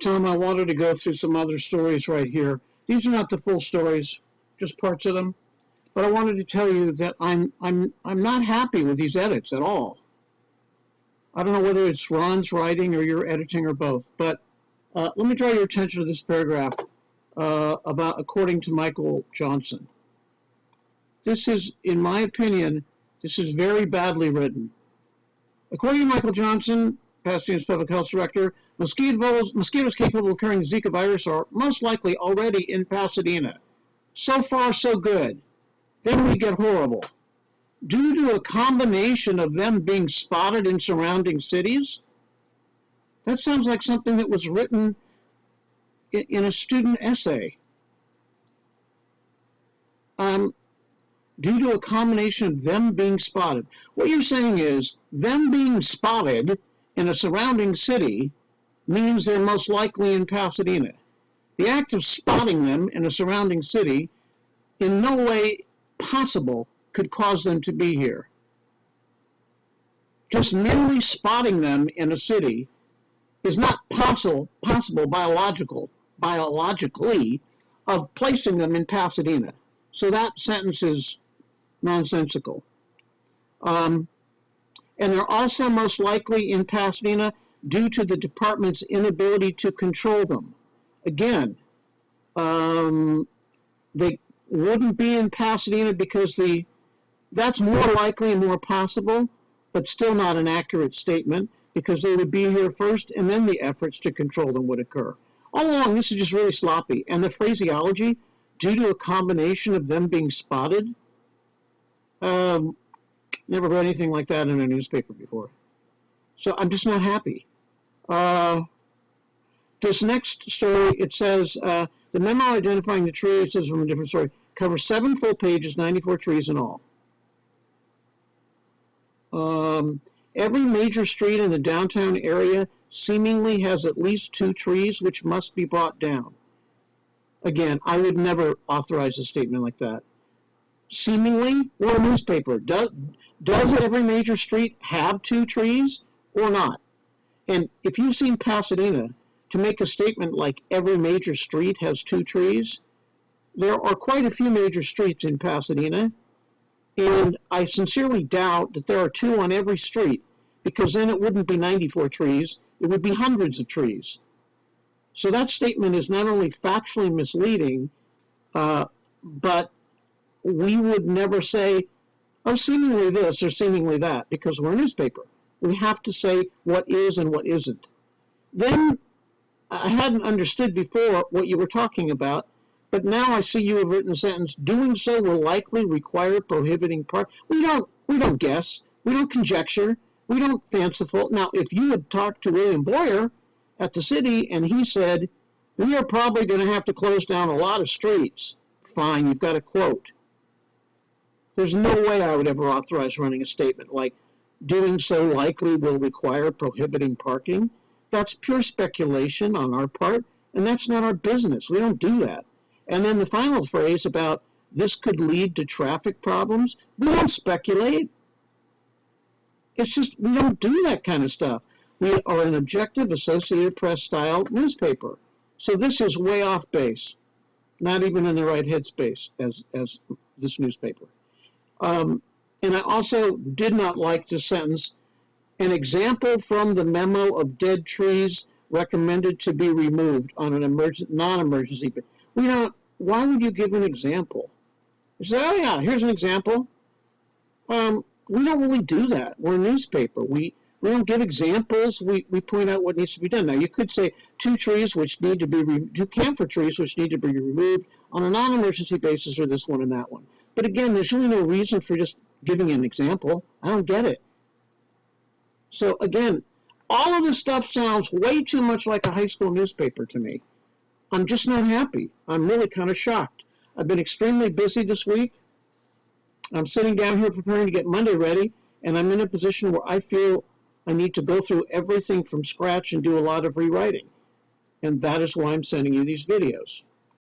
Tom, I wanted to go through some other stories right here. These are not the full stories, just parts of them. But I wanted to tell you that I'm not happy with these edits at all. I don't know whether it's Ron's writing or your editing or both, but let me draw your attention to this paragraph about according to Michael Johnson. This is, in my opinion, this is very badly written. According to Michael Johnson, Pasadena's public health director, mosquitoes capable of carrying the Zika virus are most likely already in Pasadena. So far, so good. Then we get horrible. Due to a combination of them being spotted in surrounding cities? That sounds like something that was written in a student essay. Due to a combination of them being spotted. What you're saying is, them being spotted in a surrounding city means they're most likely in Pasadena. The act of spotting them in a surrounding city in no way possible could cause them to be here. Just merely spotting them in a city is not possible biologically, of placing them in Pasadena. So that sentence is nonsensical. And they're also most likely in Pasadena due to the department's inability to control them. Again, they wouldn't be in Pasadena because that's more likely and more possible, but still not an accurate statement, because they would be here first and then the efforts to control them would occur. All along, this is just really sloppy. And the phraseology, due to a combination of them being spotted, never read anything like that in a newspaper before. So I'm just not happy. This next story, it says, the memo identifying the trees, this is from a different story, covers 7 full pages, 94 trees in all. Every major street in the downtown area seemingly has at least 2 trees which must be brought down. Again, I would never authorize a statement like that. Seemingly, or a newspaper. Does every major street have 2 trees or not? And if you've seen Pasadena, to make a statement like every major street has 2 trees, there are quite a few major streets in Pasadena, and I sincerely doubt that there are 2 on every street, because then it wouldn't be 94 trees, it would be hundreds of trees. So that statement is not only factually misleading, but we would never say, oh, seemingly this or seemingly that, because we're a newspaper. We have to say what is and what isn't. Then, I hadn't understood before what you were talking about, but now I see you have written a sentence, doing so will likely require prohibiting part. We don't guess, we don't conjecture, we don't fanciful. Now, if you had talked to William Boyer at the city and he said, we are probably going to have to close down a lot of streets, fine, you've got a quote. There's no way I would ever authorize running a statement like, doing so likely will require prohibiting parking. That's pure speculation on our part, and that's not our business. We don't do that. And then the final phrase about this could lead to traffic problems, we don't speculate. It's just, we don't do that kind of stuff. We are an objective Associated Press style newspaper. So this is way off base, not even in the right headspace as this newspaper. And I also did not like the sentence, an example from the memo of dead trees recommended to be removed on an non-emergency. Why would you give an example? You say, oh yeah, here's an example. We don't really do that. We're a newspaper. We don't give examples. We point out what needs to be done. Now, you could say 2 trees which need to be, 2 camphor trees which need to be removed on a non-emergency basis, or this one and that one. But again, there's really no reason for just giving an example. I don't get it. So again, all of this stuff sounds way too much like a high school newspaper to me. I'm just not happy. I'm really kind of shocked. I've been extremely busy this week. I'm sitting down here preparing to get Monday ready, and I'm in a position where I feel I need to go through everything from scratch and do a lot of rewriting. And that is why I'm sending you these videos.